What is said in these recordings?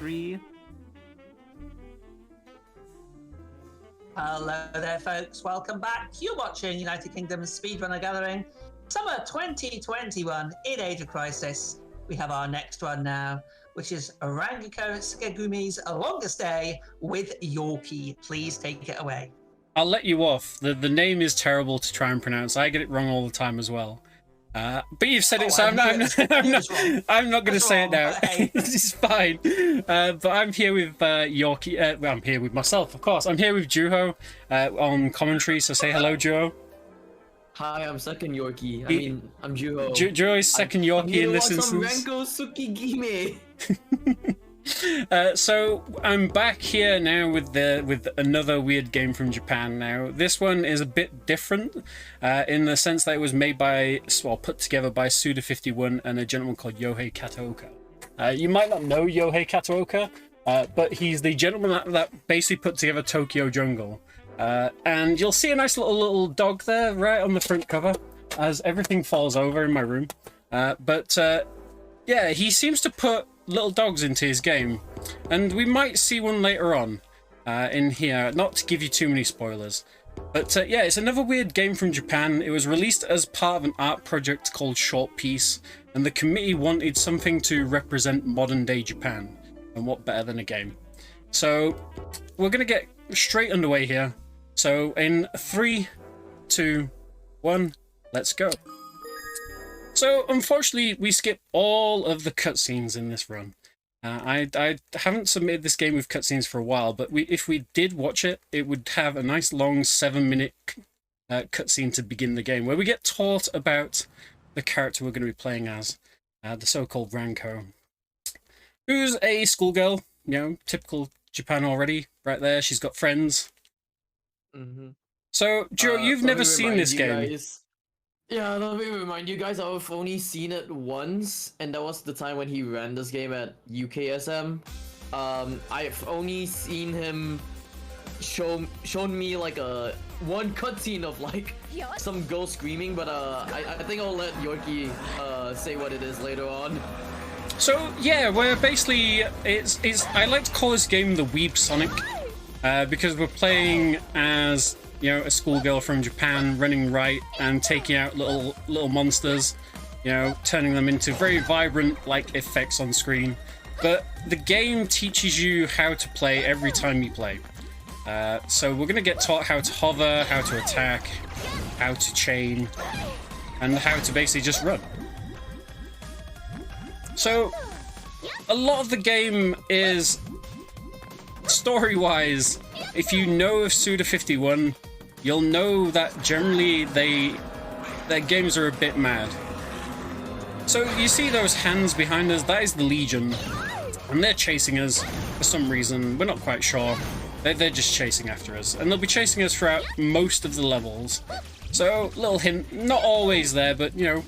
3. Hello there, folks. Welcome back. You're watching United Kingdom's Speedrunner Gathering, Summer 2021 in Age of Crisis. We have our next one now, which is Ranko Tsukigime's Longest Day with Yorkie. Please take it away. I'll let you off. The name is terrible to try and pronounce. I get it wrong all the time as well. But you've said it, so I'm not going to say it now. Hey. This is fine. But I'm here with Yorkie. Well, I'm here with myself, of course. I'm here with Juho on commentary, so say hello, Juho. Hi, I'm second Yorkie. I'm Juho. Juho is second Yorkie in this instance. Ranko Tsukigime. So I'm back here now with another weird game from Japan. Now this one is a bit different in the sense that it was made by, well, put together by Suda51 and a gentleman called Yohei Kataoka. You might not know Yohei Kataoka, but he's the gentleman that basically put together Tokyo Jungle. And you'll see a nice little dog there right on the front cover as everything falls over in my room. Yeah, he seems to put little dogs into his game, and we might see one later on in here, not to give you too many spoilers. But yeah, it's another weird game from Japan. It was released as part of an art project called Short Piece, and the committee wanted something to represent modern day Japan, and what better than a game. So we're gonna get straight underway here. So in 3, 2, 1, let's go. So, unfortunately, we skip all of the cutscenes in this run. I haven't submitted this game with cutscenes for a while, but if we did watch it, it would have a nice long 7-minute cutscene to begin the game, where we get taught about the character we're going to be playing as, the so-called Ranko, who's a schoolgirl, you know, typical Japan already, right there. She's got friends. Mm-hmm. So, Joe, you've never seen this game. Yeah, let me remind you guys, I've only seen it once, and that was the time when he ran this game at UKSM. I've only seen him shown me like one cutscene of like some girl screaming, but I think I'll let Yorkie say what it is later on. So yeah, we're basically it's I like to call this game the Weeb Sonic, because we're playing as, you know, a schoolgirl from Japan running right and taking out little monsters, you know, turning them into very vibrant like effects on screen. But the game teaches you how to play every time you play. So we're gonna get taught how to hover, how to attack, how to chain, and how to basically just run. So a lot of the game is story-wise, if you know of Suda51, you'll know that generally their games are a bit mad. So you see those hands behind us, that is the Legion, and they're chasing us for some reason, we're not quite sure. They're just chasing after us, and they'll be chasing us throughout most of the levels. So, little hint, not always there, but, you know,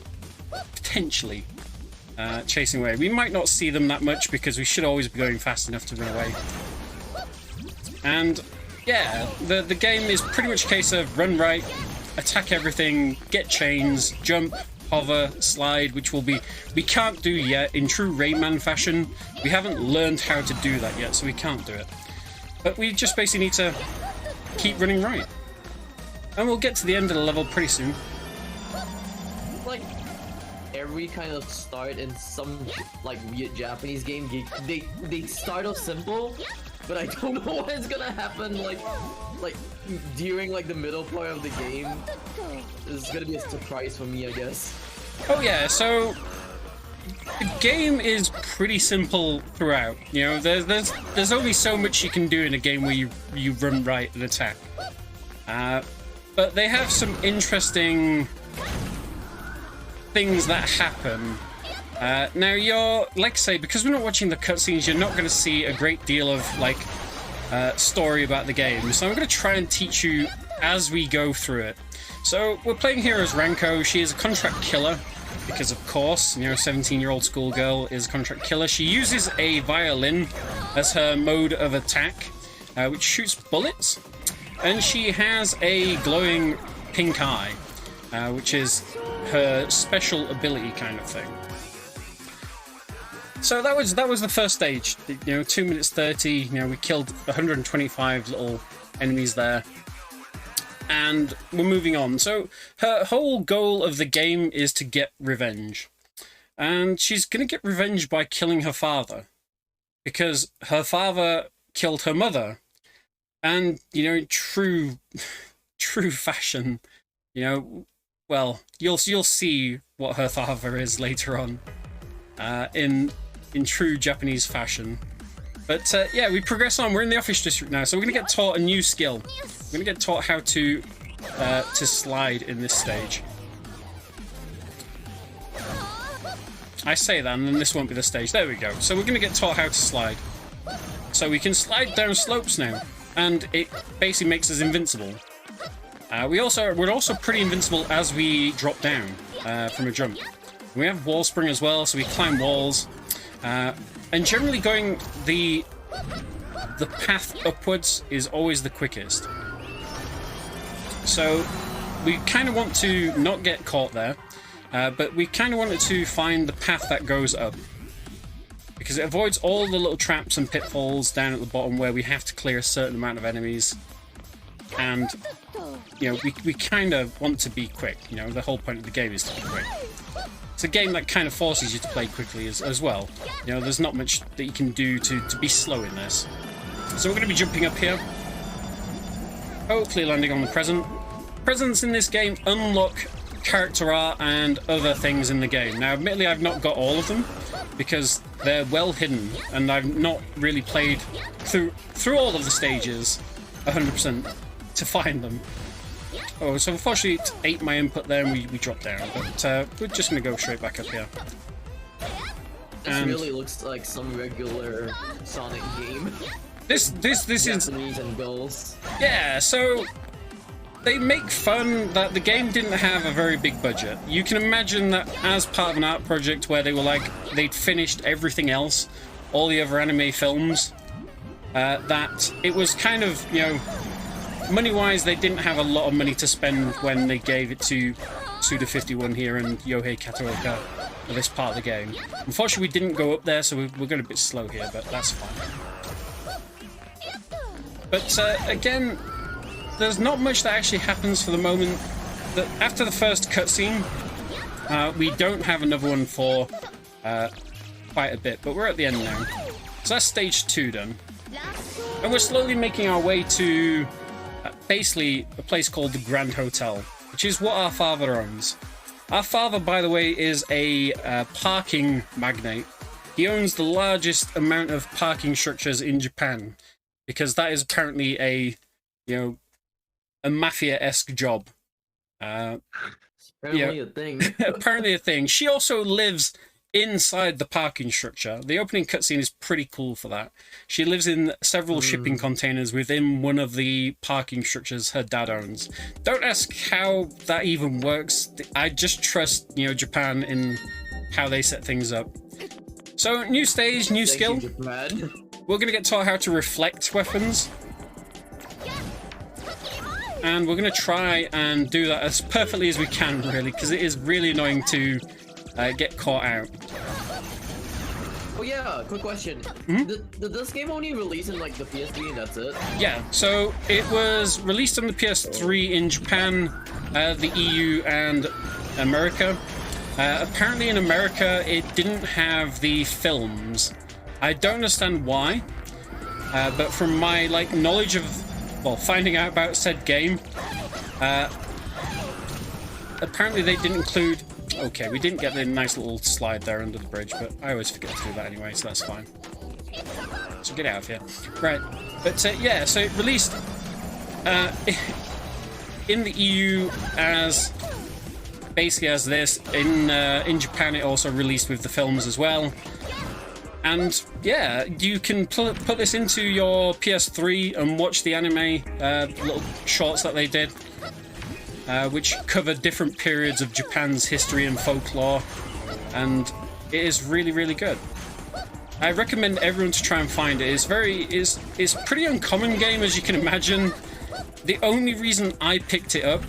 potentially chasing away. We might not see them that much because we should always be going fast enough to run away. And yeah, the game is pretty much a case of run right, attack everything, get chains, jump, hover, slide, which we can't do yet in true Rayman fashion. We haven't learned how to do that yet, so we can't do it. But we just basically need to keep running right. And we'll get to the end of the level pretty soon. Like every kind of start in some like weird Japanese game, they start off simple, but I don't know what is gonna happen like during like the middle part of the game. It's gonna be a surprise for me, I guess. Oh yeah, so the game is pretty simple throughout. You know, there's only so much you can do in a game where you run right and attack. But they have some interesting things that happen. Now you're, like I say, because we're not watching the cutscenes, you're not going to see a great deal of like story about the game. So I'm going to try and teach you as we go through it. So we're playing here as Ranko. She is a contract killer because, of course, you know, 17-year-old schoolgirl is a contract killer. She uses a violin as her mode of attack, which shoots bullets, and she has a glowing pink eye, which is her special ability kind of thing. So that was the first stage. 2 minutes 30. We killed 125 little enemies there, and we're moving on. So her whole goal of the game is to get revenge, and she's gonna get revenge by killing her father, because her father killed her mother, and true fashion, well, you'll see what her father is later on, in true Japanese fashion. But yeah, we progress on. We're in the office district now, so we're gonna get taught a new skill. We're gonna get taught how to slide in this stage. I say that, and then this won't be the stage. There we go. So we're gonna get taught how to slide. So we can slide down slopes now, and it basically makes us invincible. We're also pretty invincible as we drop down from a jump. We have wall spring as well, so we climb walls. And generally going the path upwards is always the quickest. So we kind of want to not get caught there, but we kind of wanted to find the path that goes up, because it avoids all the little traps and pitfalls down at the bottom where we have to clear a certain amount of enemies. And we kind of want to be quick. The whole point of the game is to be quick. It's a game that kind of forces you to play quickly as well. There's not much that you can do to be slow in this. So we're going to be jumping up here, hopefully landing on the present. Presents in this game unlock character art and other things in the game. Now, admittedly, I've not got all of them because they're well hidden, and I've not really played through all of the stages 100% to find them. Oh, so unfortunately it ate my input there and we dropped down, but we're just going to go straight back up here. This really looks like some regular Sonic game. This is Japanese and goals. Yeah, so they make fun that the game didn't have a very big budget. You can imagine that as part of an art project where they'd finished everything else, all the other anime films, that it was kind of, money-wise, they didn't have a lot of money to spend when they gave it to Suda51 here and Yohei Kataoka for this part of the game. Unfortunately, we didn't go up there, so we're going a bit slow here, but that's fine. But again, there's not much that actually happens for the moment. After the first cutscene, we don't have another one for quite a bit, but we're at the end now. So that's stage 2 done. And we're slowly making our way to basically a place called the Grand Hotel, which is what our father owns. Our father, by the way, is a parking magnate. He owns the largest amount of parking structures in Japan, because that is apparently a mafia-esque job. Apparently a thing. Apparently a thing. She also lives inside the parking structure. The opening cutscene is pretty cool for that. She lives in several shipping containers within one of the parking structures her dad owns. Don't ask how that even works. I just trust, Japan in how they set things up. So, new stage, new skill. We're going to get taught how to reflect weapons. And we're going to try and do that as perfectly as we can, really, because it is really annoying to get caught out. Oh yeah, quick question. Did this game only release in the PS3 and that's it? Yeah, so it was released on the PS3 in Japan, the EU and America. Apparently in America it didn't have the films. I don't understand why, but from my knowledge of, finding out about said game, apparently they didn't include. Okay, we didn't get the nice little slide there under the bridge, but I always forget to do that anyway, so that's fine. So get out of here. Right, but yeah, so it released in the EU as basically as this. In Japan, it also released with the films as well. And yeah, you can put this into your PS3 and watch the anime little shorts that they did. Which cover different periods of Japan's history and folklore, and it is really, really good. I recommend everyone to try and find it. It's a pretty uncommon game, as you can imagine. The only reason I picked it up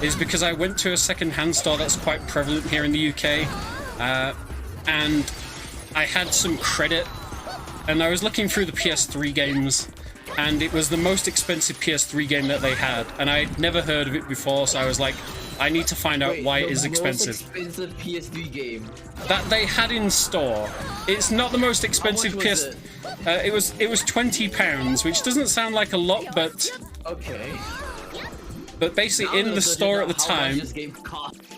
is because I went to a second-hand store that's quite prevalent here in the UK, and I had some credit, and I was looking through the PS3 games, and it was the most expensive PS3 game that they had, and I'd never heard of it before, so I was like, I need to find out why it is expensive. The most expensive PS3 game that they had in store. It's not the most expensive PS. It was £20, which doesn't sound like a lot, but okay. But basically, in the store at the time.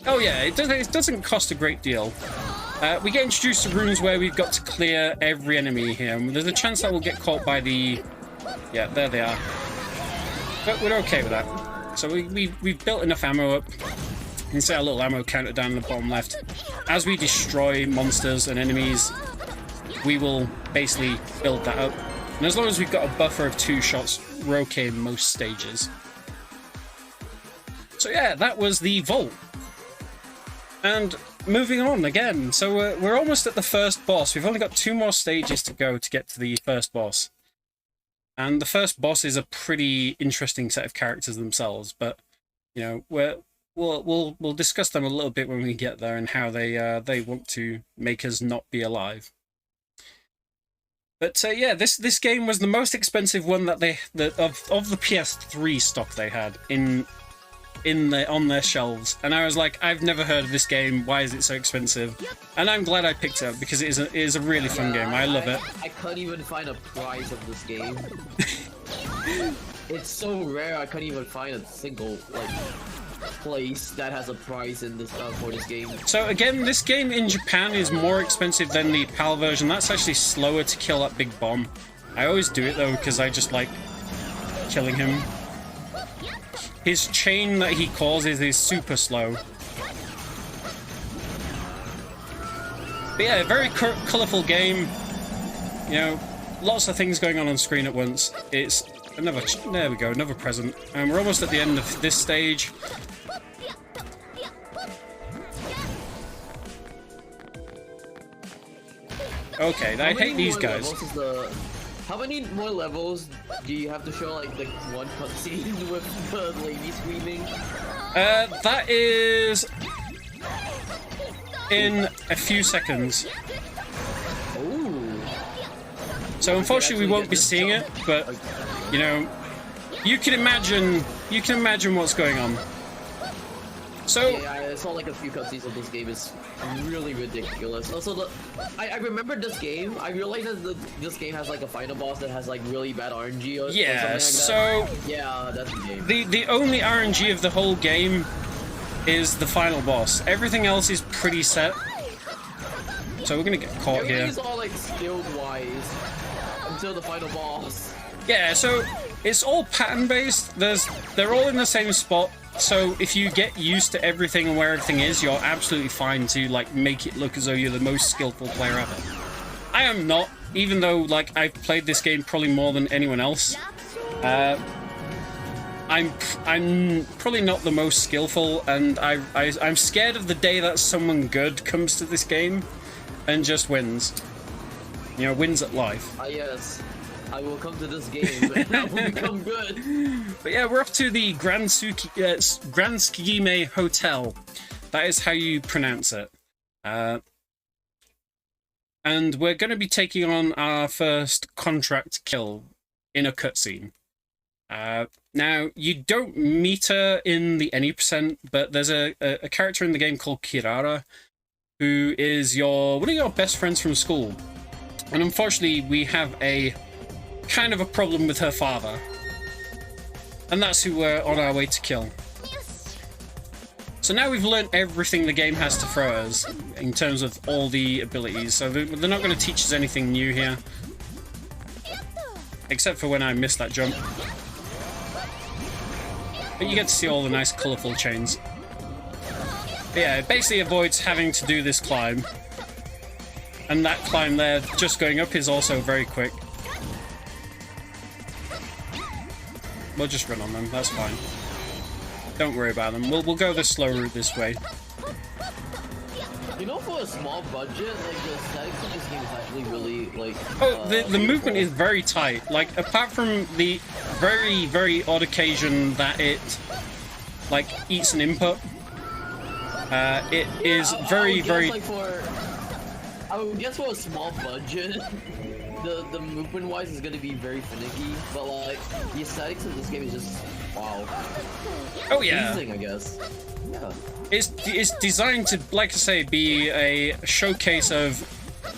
Oh yeah, it doesn't cost a great deal. We get introduced to rooms where we've got to clear every enemy here. There's a chance that we'll get caught by the. Yeah, there they are. But we're okay with that. So we've built enough ammo up. You can see our little ammo counter down in the bottom left. As we destroy monsters and enemies, we will basically build that up. And as long as we've got a buffer of 2 shots, we're okay in most stages. So yeah, that was the vault. And moving on again. So we're almost at the first boss. We've only got 2 more stages to go to get to the first boss. And the first boss is a pretty interesting set of characters themselves, but you know, we'll discuss them a little bit when we get there and how they want to make us not be alive. But yeah, this game was the most expensive one that of the PS3 stock they had on their shelves, and I was like, I've never heard of this game. Why is it so expensive? And I'm glad I picked it up because it is a really fun game. I love it. I couldn't even find a price of this game. It's so rare. I couldn't even find a single place that has a price in this for this game. So again, this game in Japan is more expensive than the PAL version. That's actually slower to kill that big bomb. I always do it though because I just like killing him. His chain that he causes is super slow. But yeah, very colourful game. You know, lots of things going on screen at once. It's another... There we go, another present. And we're almost at the end of this stage. Okay, I hate these guys. How many more levels do you have to show, like, the one cutscene with the lady screaming? That is... in a few seconds. Ooh. So unfortunately we won't be seeing it, but, you know, you can imagine what's going on. So yeah, I saw like a few cutscenes of this game. Is really ridiculous. Also, I remember this game. I realized that this game has like a final boss that has like really bad RNG or something like that. So yeah, that's the game. The only RNG of the whole game is the final boss. Everything else is pretty set. So we're gonna get caught here. Everything's all like skilled wise until the final boss. Yeah, so it's all pattern based. They're all in the same spot. So if you get used to everything and where everything is, you're absolutely fine to like make it look as though you're the most skillful player ever. I am not, even though like I've played this game probably more than anyone else. I'm probably not the most skillful, and I'm scared of the day that someone good comes to this game and just wins. You know, wins at life. Ah yes. I will come to this game and I will become good. But yeah, we're off to the Grand Tsukigime Hotel. That is how you pronounce it. And we're going to be taking on our first contract kill in a cutscene. Now, you don't meet her in the any %, but there's a character in the game called Kirara, who is one of your best friends from school. And unfortunately, we have a kind of a problem with her father, and that's who we're on our way to kill. So now we've learned everything the game has to throw us in terms of all the abilities, so they're not going to teach us anything new here, except for when I missed that jump. But you get to see all the nice colourful chains. But yeah, it basically avoids having to do this climb, and that climb there just going up is also very quick. We'll just run on them, that's fine. Don't worry about them. We'll go the slow route this way. You know, for a small budget, like the aesthetics of this game is actually really like. Oh, the movement is very tight. Like, apart from the very, very odd occasion that it like eats an input, it is very, very. Like I would guess for a small budget, the movement wise is gonna be very finicky, but like the aesthetics of this game is just wow. Oh yeah. Pleasing, I guess. Yeah. It's designed to, like I say, be a showcase of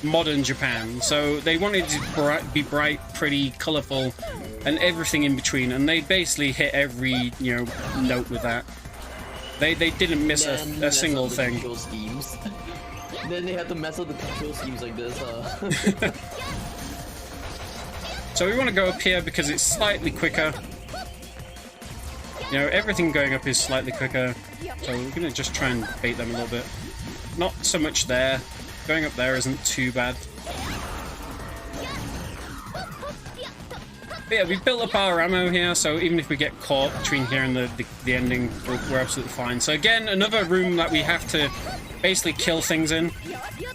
modern Japan. So they wanted to be bright, pretty, colourful, and everything in between. And they basically hit every note with that. They didn't miss a single thing. Schemes. Then they had to mess up the control schemes like this, huh? So we want to go up here because it's slightly quicker. Everything going up is slightly quicker. So we're going to just try and bait them a little bit. Not so much there. Going up there isn't too bad. But yeah, we built up our ammo here, so even if we get caught between here and the ending, we're absolutely fine. So again, another room that we have to basically kill things in.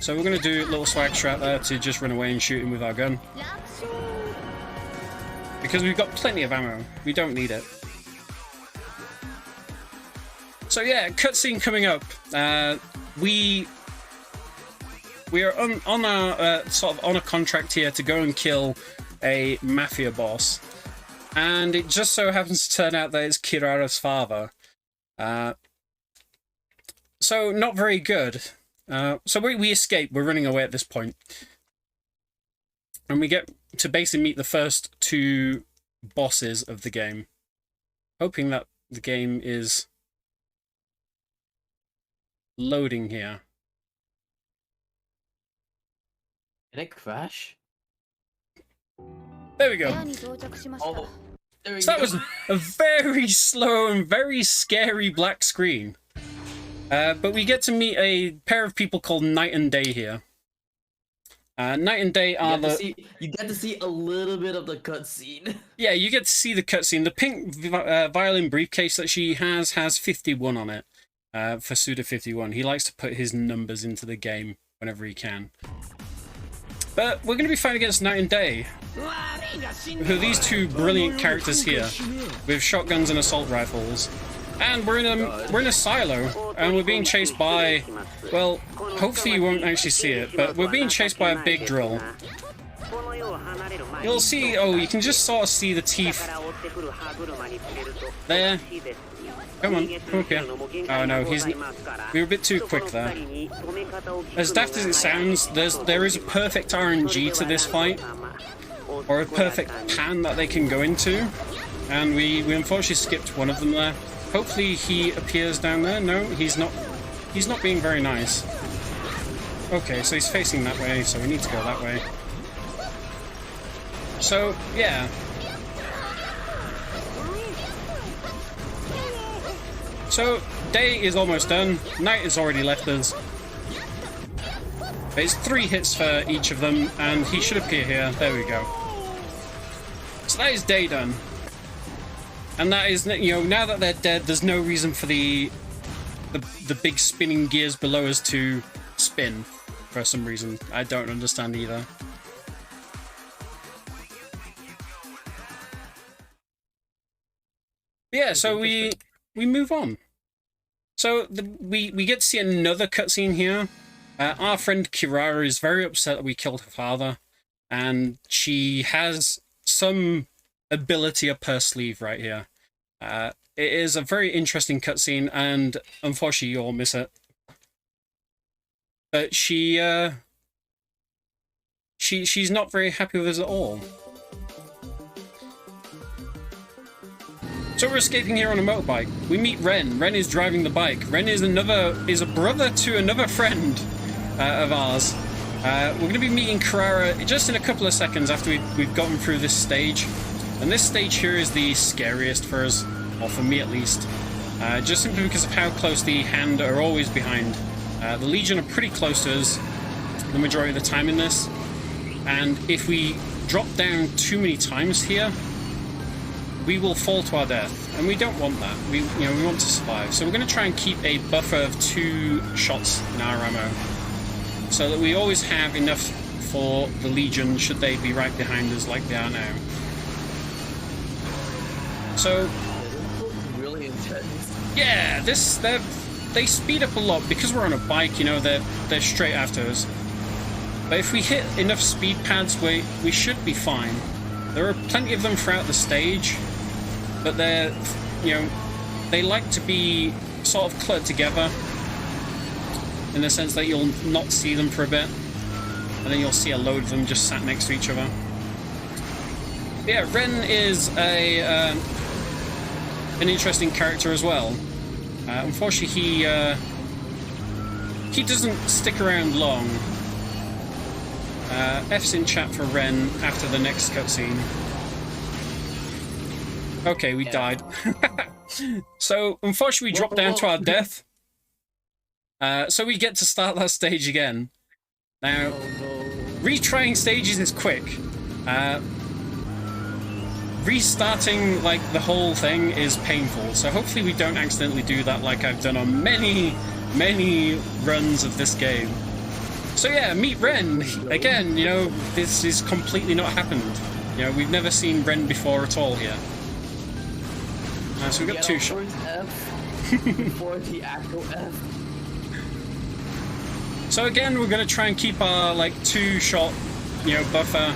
So we're going to do a little swag strat there to just run away and shoot him with our gun. Because we've got plenty of ammo. We don't need it. So yeah, cutscene coming up. We are on our sort of on a contract here to go and kill a mafia boss, and it just so happens to turn out that it's Kirara's father. So not very good. So we escape. We're running away at this point, and we get to basically meet the first two bosses of the game. Hoping that the game is loading here. Did it crash? There we go. Oh, there we So that go. was a very slow and very scary black screen. But we get to meet a pair of people called Night and Day here. Night and Day are you get to see a little bit of the cutscene. Yeah, you get to see the cutscene. The pink violin briefcase that she has 51 on it. For Suda51. He likes to put his numbers into the game whenever he can. But we're going to be fighting against Night and Day, who are these two brilliant characters here, with shotguns and assault rifles. And we're in a silo, and we're being chased by, well, hopefully you won't actually see it, but we're being chased by a big drill. You'll see, oh, you can just sort of see the teeth. There. Come on, come up here. Oh no, we were a bit too quick there. As daft as it sounds, there is a perfect RNG to this fight, or a perfect pan that they can go into, and we unfortunately skipped one of them there. Hopefully he appears down there. No, he's not being very nice. Okay, so he's facing that way, so we need to go that way. So, yeah. So, day is almost done. Night has already left us. There's 3 hits for each of them, and he should appear here. There we go. So that is day done. And that is, now that they're dead, there's no reason for the big spinning gears below us to spin for some reason. I don't understand either. Yeah, so we move on. So we get to see another cutscene here. Our friend Kirara is very upset that we killed her father, and she has some ability up her sleeve right here. It is a very interesting cutscene, and unfortunately you all miss it. But she's not very happy with us at all. So we're escaping here on a motorbike. We meet Ren. Ren is driving the bike. Ren is a brother to another friend of ours. We're going to be meeting Kirara just in a couple of seconds after we've gotten through this stage. And this stage here is the scariest for us, or for me at least. Just simply because of how close the Hand are always behind. The Legion are pretty close to us the majority of the time in this. And if we drop down too many times here, we will fall to our death, and we don't want that. We want to survive. So we're going to try and keep a buffer of 2 shots in our ammo, so that we always have enough for the Legion should they be right behind us like they are now. So, really intense. Yeah, they speed up a lot because we're on a bike. They're straight after us. But if we hit enough speed pads, we should be fine. There are plenty of them throughout the stage, but they're, you know, they like to be sort of cluttered together in the sense that you'll not see them for a bit, and then you'll see a load of them just sat next to each other. But yeah, Ren is an interesting character as well. Unfortunately, he doesn't stick around long. F's in chat for Ren after the next cutscene. Okay, we died. So, unfortunately, we dropped down to our death. So we get to start that stage again. Now, retrying stages is quick. Restarting, like, the whole thing is painful. So hopefully we don't accidentally do that like I've done on many, many runs of this game. So yeah, meet Ren. Again, you know, this is completely not happened. You know, we've never seen Ren before at all here. So we've got two shots. Before the actual F. So again, we're going to try and keep our, like, 2-shot, you know, buffer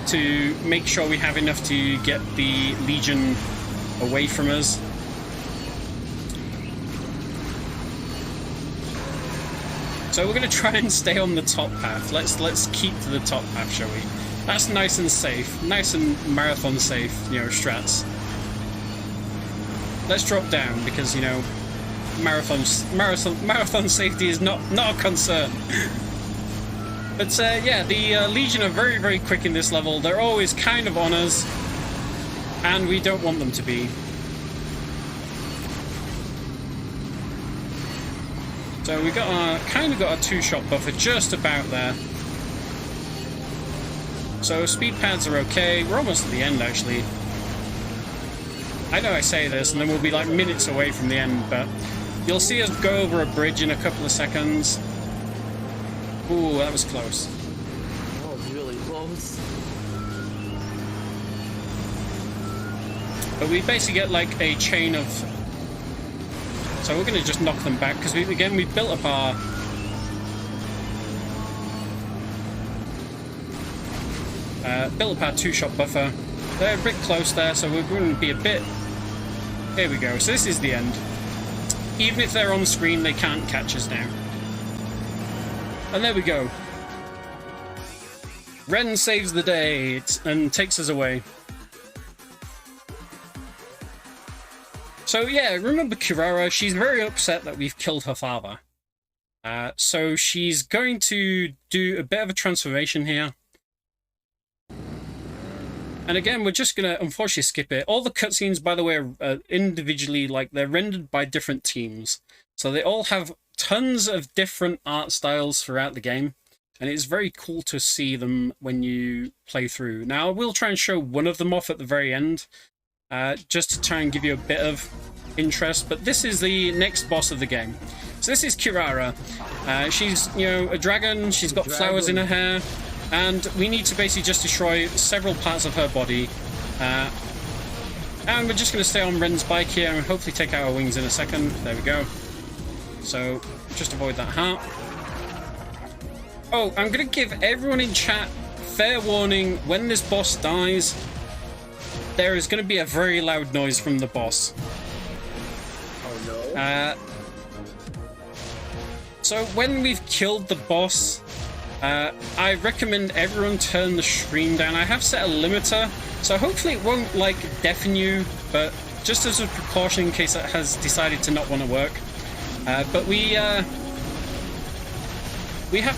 to make sure we have enough to get the Legion away from us. So we're going to try and stay on the top path. Let's keep to the top path, shall we? That's nice and safe. Nice and marathon safe, you know, strats. Let's drop down because, you know, marathon safety is not a concern. But yeah, the Legion are very, very quick in this level. They're always kind of on us, and we don't want them to be. So we got kind of got a 2-shot buffer just about there. So speed pads are okay. We're almost at the end, actually. I know I say this, and then we'll be like minutes away from the end, but you'll see us go over a bridge in a couple of seconds. Ooh, that was close. That was really close. But we basically get like a chain of... So we're going to just knock them back, because we built up our... built up our 2-shot buffer. They're a bit close there, so we're going to be a bit... There we go, so this is the end. Even if they're on screen, they can't catch us now. And there we go. Ren saves the day and takes us away. So yeah, remember Kirara, she's very upset that we've killed her father. So she's going to do a bit of a transformation here. And again, we're just going to unfortunately skip it. All the cutscenes, by the way, are individually, like, they're rendered by different teams. So they all have tons of different art styles throughout the game. And it's very cool to see them when you play through. Now, I will try and show one of them off at the very end, just to try and give you a bit of interest. But this is the next boss of the game. So this is Kirara. She's, you know, a dragon. She's got flowers in her hair. And we need to basically just destroy several parts of her body. And we're just going to stay on Ren's bike here and hopefully take out her wings in a second. There we go. So, just avoid that heart. Oh, I'm going to give everyone in chat fair warning. When this boss dies, there is going to be a very loud noise from the boss. Oh no. So, when we've killed the boss... I recommend everyone turn the stream down. I have set a limiter, so hopefully it won't, like, deafen you, but just as a precaution in case it has decided to not want to work. But we have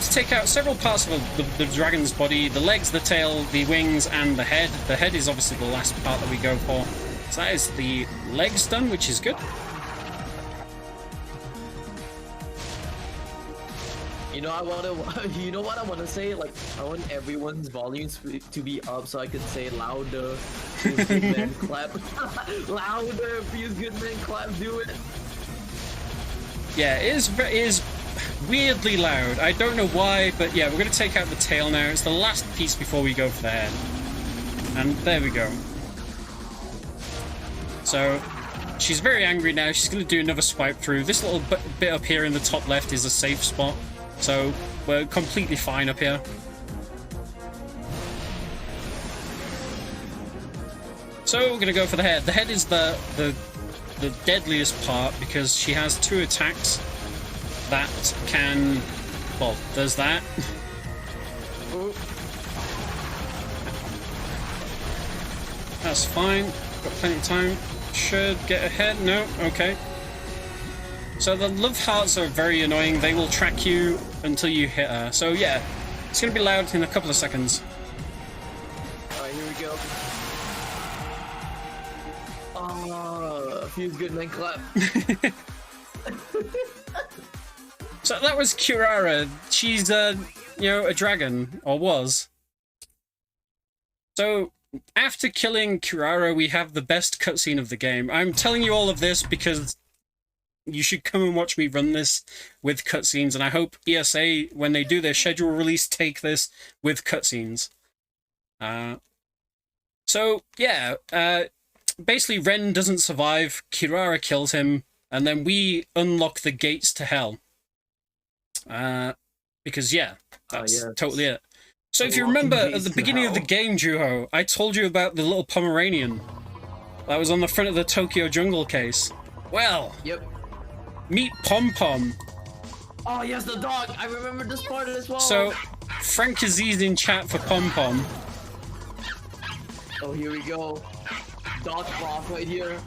to take out several parts of the dragon's body: the legs, the tail, the wings, and the head. The head is obviously the last part that we go for. So that is the legs done, which is good. You know, you know what I want to say? Like, I want everyone's volumes to be up so I could say louder. Feels good, man, clap. Louder, feels good, man, clap, do it. Yeah, it is weirdly loud. I don't know why, but yeah, we're going to take out the tail now. It's the last piece before we go for the head. And there we go. So, she's very angry now. She's going to do another swipe through. This little bit up here in the top left is a safe spot. So We're completely fine up here. So we're gonna go for the head. The head is the deadliest part because she has 2 attacks that can, well, there's that. That's fine. Got plenty of time. Should get ahead. No, okay. So the love hearts are very annoying. They will track you until you hit her. So yeah, it's gonna be loud in a couple of seconds. Alright, here we go. Feels good, man. Clap. So that was Kirara. She's you know, a dragon, or was. So after killing Kirara, we have the best cutscene of the game. I'm telling you all of this because you should come and watch me run this with cutscenes, and I hope ESA, when they do their schedule release, take this with cutscenes. So yeah, basically Ren doesn't survive, Kirara kills him, and then we unlock the gates to hell. Because yeah, that's totally it. So if you remember at the beginning of the game, Juho, I told you about the little Pomeranian that was on the front of the Tokyo Jungle case. Well, yep. Meet Pom Pom. Oh yes, the dog. I remember this part as well. So Frank Aziz in chat for Pom Pom. Oh, here we go. Dog boss right here.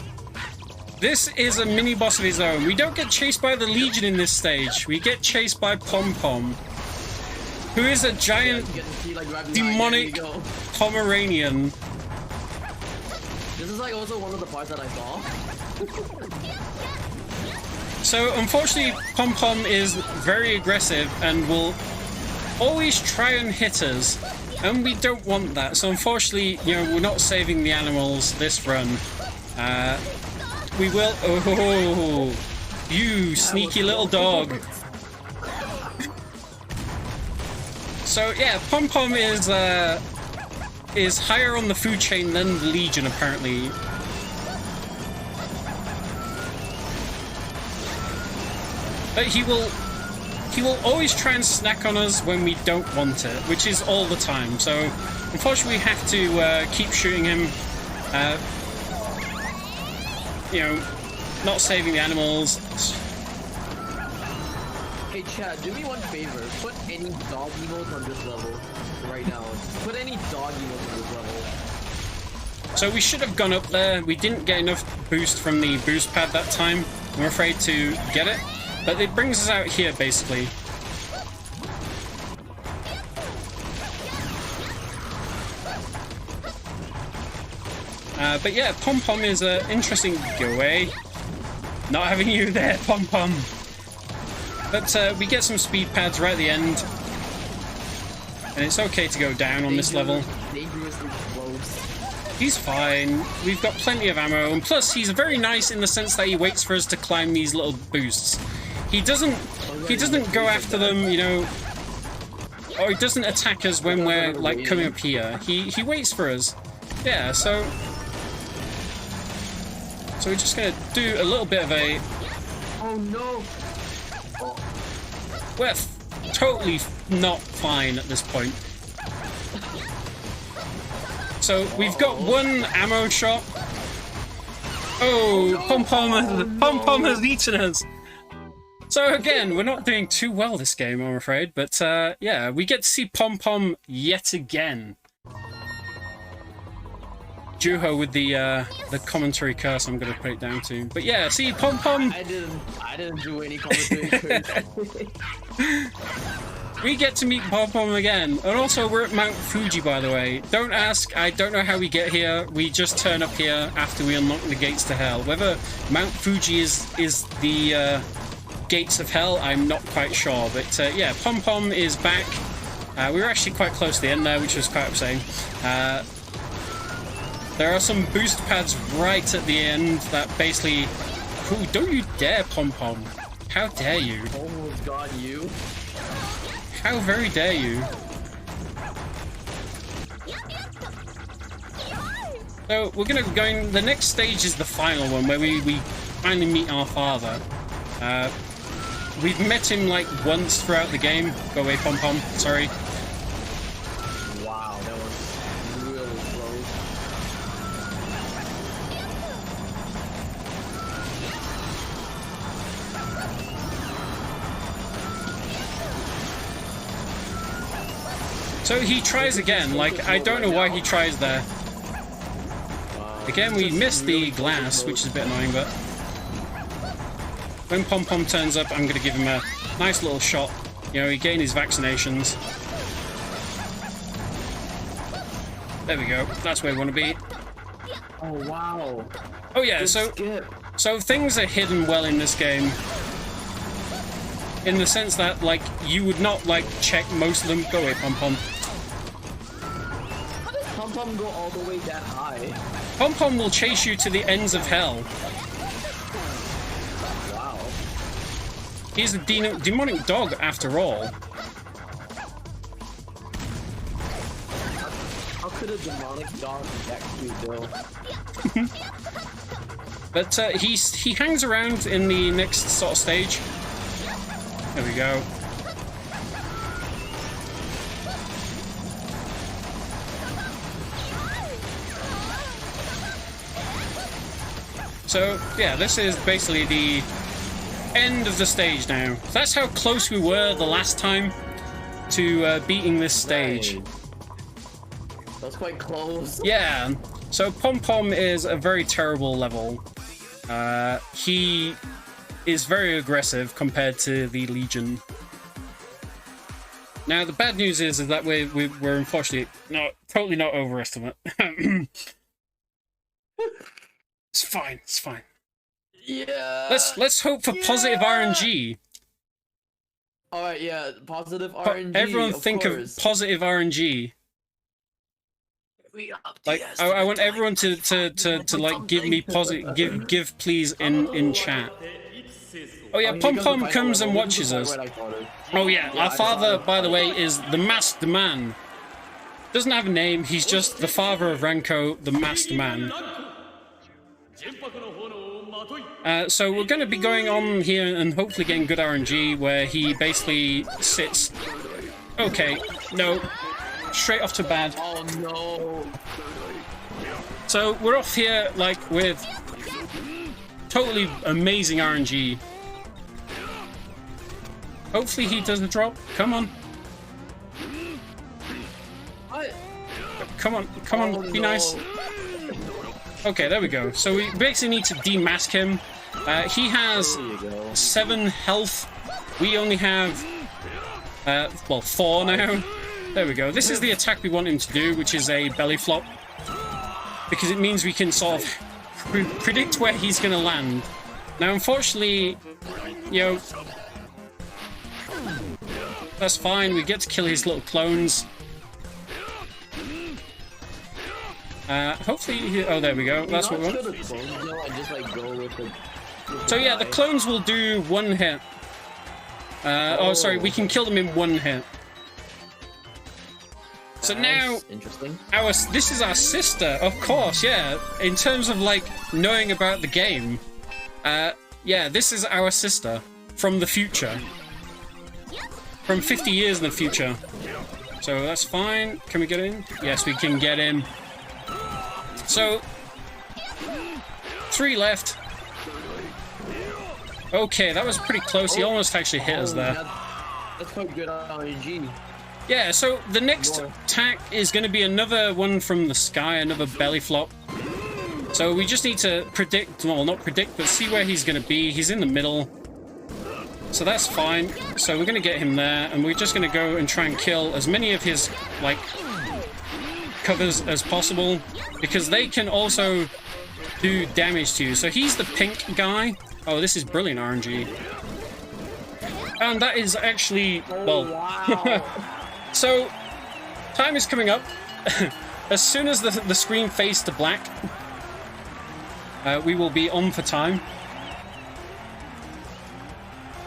This is a mini boss of his own. We don't get chased by the Legion in this stage. We get chased by Pom Pom, who is a giant demonic Pomeranian. This is like also one of the parts that I saw. So unfortunately, Pom Pom is very aggressive and will always try and hit us, and we don't want that. So unfortunately, you know, we're not saving the animals this run. We will. Oh, you sneaky little dog. So yeah, Pom Pom is higher on the food chain than the Legion apparently. But he will always try and snack on us when we don't want it, which is all the time. So unfortunately, we have to keep shooting him. You know, not saving the animals. Hey Chad, do me one favor. Put any dog emotes on this level right now. Put any dog emotes on this level. So we should have gone up there. We didn't get enough boost from the boost pad that time. We're afraid to get it. But it brings us out here, basically. But yeah, Pom Pom is an interesting... Go away. Not having you there, Pom Pom. But we get some speed pads right at the end. And it's okay to go down on this level. Dangerously close. He's fine. We've got plenty of ammo. And plus, he's very nice in the sense that he waits for us to climb these little boosts. He doesn't go after them, you know, or he doesn't attack us when we're like coming up here. He waits for us. Yeah, so we're just gonna do a little bit of a... Oh no! Oh. We're totally not fine at this point. So we've got one ammo shot. Oh, Pom Pom has eaten us. So again, we're not doing too well this game, I'm afraid. But yeah, we get to see Pom Pom yet again. Juho with the commentary curse, I'm gonna put it down to. But yeah, see Pom Pom. I didn't do any commentary curse. We get to meet Pom Pom again, and also we're at Mount Fuji, by the way. Don't ask, I don't know how we get here. We just turn up here after we unlock the gates to hell. Whether Mount Fuji is the gates of hell, I'm not quite sure. But yeah, Pom Pom is back. We were actually quite close to the end there, which was quite upsetting. There are some boost pads right at the end that basically... Ooh, don't you dare, Pom Pom. How dare you? Almost got you. How very dare you? So we're gonna go in. The next stage is the final one where we finally meet our father. we've met him like once throughout the game. Go away, Pom Pom. Sorry. Wow, that was really close. So he tries again. Like, I don't know why he tries there. Again, we missed the glass, which is a bit annoying, but when Pom Pom turns up, I'm going to give him a nice little shot. You know, he gained his vaccinations. There we go. That's where we want to be. Oh wow. Oh yeah, Good so skip. things are hidden well in this game. In the sense that, like, you would not, like, check most of them. Go away, Pom Pom. How does Pom Pom go all the way that high? Pom Pom will chase you to the ends of hell. Wow. He's a demonic dog, after all. How could a demonic dog be that cute, though? But he hangs around in the next sort of stage. There we go. So, yeah, this is basically the end of the stage now. That's how close we were the last time to beating this stage. Right. That's quite close. Yeah, so Pom Pom is a very terrible level. He is very aggressive compared to the Legion. Now, the bad news is that we're unfortunately totally not overestimate. It's fine. It's fine. Yeah. Let's hope for positive RNG. All right. Yeah. Positive RNG. Everyone think of positive RNG. Like I want everyone to like give me positive give please in chat. Oh yeah, Pom Pom comes and watches us. Oh yeah, our father, by the way, is the Masked Man. Doesn't have a name. He's just the father of Ranko, the Masked Man. So we're going to be going on here and hopefully getting good RNG where he basically sits... Okay, no. Straight off to bad. Oh no. So we're off here like with totally amazing RNG. Hopefully he doesn't drop. Come on. What? Come on, be nice. Okay, there we go. So we basically need to demask him. He has 7 health. We only have, well, 4 now. There we go. This is the attack we want him to do, which is a belly flop. Because it means we can sort of predict where he's going to land. Now, unfortunately, you know, that's fine. We get to kill his little clones. Hopefully, oh, there we go. That's what we want. So yeah, the clones will do 1 hit. Oh, sorry, we can kill them in 1 hit. So now, interesting. This is our sister, of course, yeah. In terms of like knowing about the game, yeah, this is our sister from the future, from 50 years in the future. So that's fine. Can we get in? Yes, we can get in. So 3 left. Okay, that was pretty close. He almost actually hit us there. That's quite good RNG. Yeah, so the next attack is going to be another one from the sky, another belly flop. So we just need to predict, well, not predict, but see where he's going to be. He's in the middle. So that's fine. So we're going to get him there, and we're just going to go and try and kill as many of his, like, covers as possible, because they can also do damage to you. So he's the pink guy. Oh, this is brilliant RNG. And that is actually, well... Wow. So, time is coming up. As soon as the screen fades to black, we will be on for time.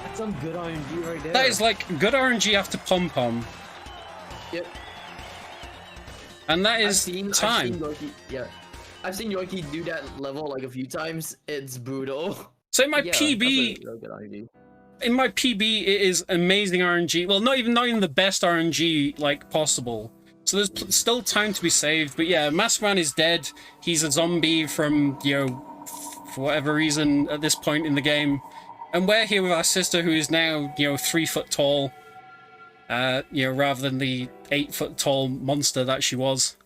That's some good RNG right there. That is like good RNG after Pom Pom. Yep. And that is time. I've seen Yorkie do that level like a few times. It's brutal. So my Yeah, PB... that's a real good RNG. in my PB, it is amazing RNG. Well, not even the best RNG like possible. So there's still time to be saved. But yeah, Masked Man is dead. He's a zombie from, you know, for whatever reason at this point in the game. And we're here with our sister, who is now, you know, 3 foot tall. You know, rather than the 8 foot tall monster that she was.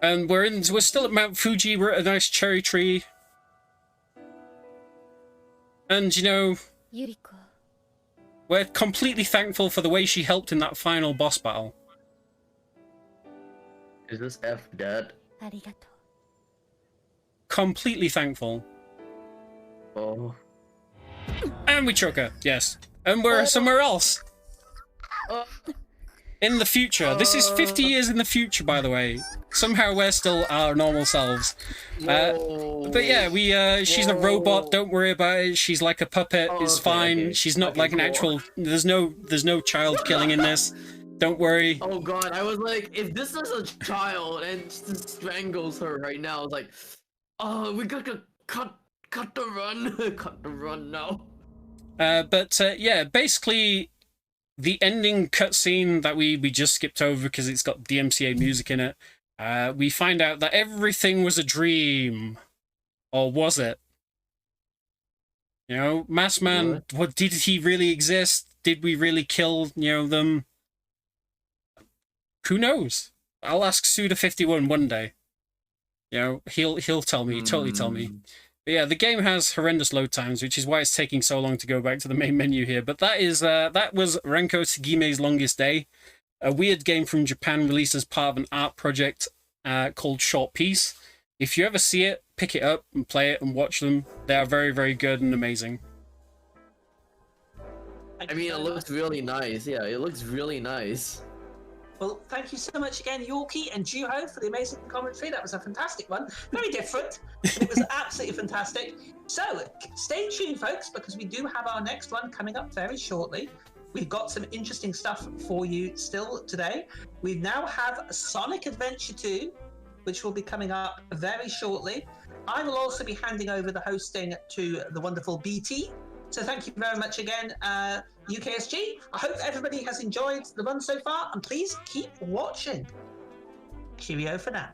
And we're still at Mount Fuji. We're at a nice cherry tree. And, you know, we're completely thankful for the way she helped in that final boss battle. Is this F dead? Completely thankful. Oh. And we choke her, yes. And we're somewhere else. In the future. This is 50 years in the future, by the way. Somehow we're still our normal selves. But yeah, she's a robot, don't worry about it. She's like a puppet, it's fine. Okay. She's not like an actual... There's no child killing in this. Don't worry. Oh god, I was like, if this is a child and just strangles her right now, I was like, oh, we gotta cut the run. Cut the run now. Yeah, basically... The ending cutscene that we just skipped over because it's got DMCA music in it, we find out that everything was a dream. Or was it? You know, Masked Man, what, did he really exist? Did we really kill, you know, them? Who knows? I'll ask Suda51 one day. You know, he'll tell me, totally tell me. But yeah, the game has horrendous load times, which is why it's taking so long to go back to the main menu here. But that was Ranko Tsukigime's Longest Day, a weird game from Japan released as part of an art project called Short Piece. If you ever see it, pick it up and play it and watch them. They are very, very good and amazing. I mean, it looks really nice. Yeah, it looks really nice. Well, thank you so much again, Yorkie and Juho, for the amazing commentary. That was a fantastic one. Very different. It was absolutely fantastic. So, stay tuned, folks, because we do have our next one coming up very shortly. We've got some interesting stuff for you still today. We now have Sonic Adventure 2, which will be coming up very shortly. I will also be handing over the hosting to the wonderful BT. So thank you very much again, UKSG. I hope everybody has enjoyed the run so far, and please keep watching. Cheerio for now.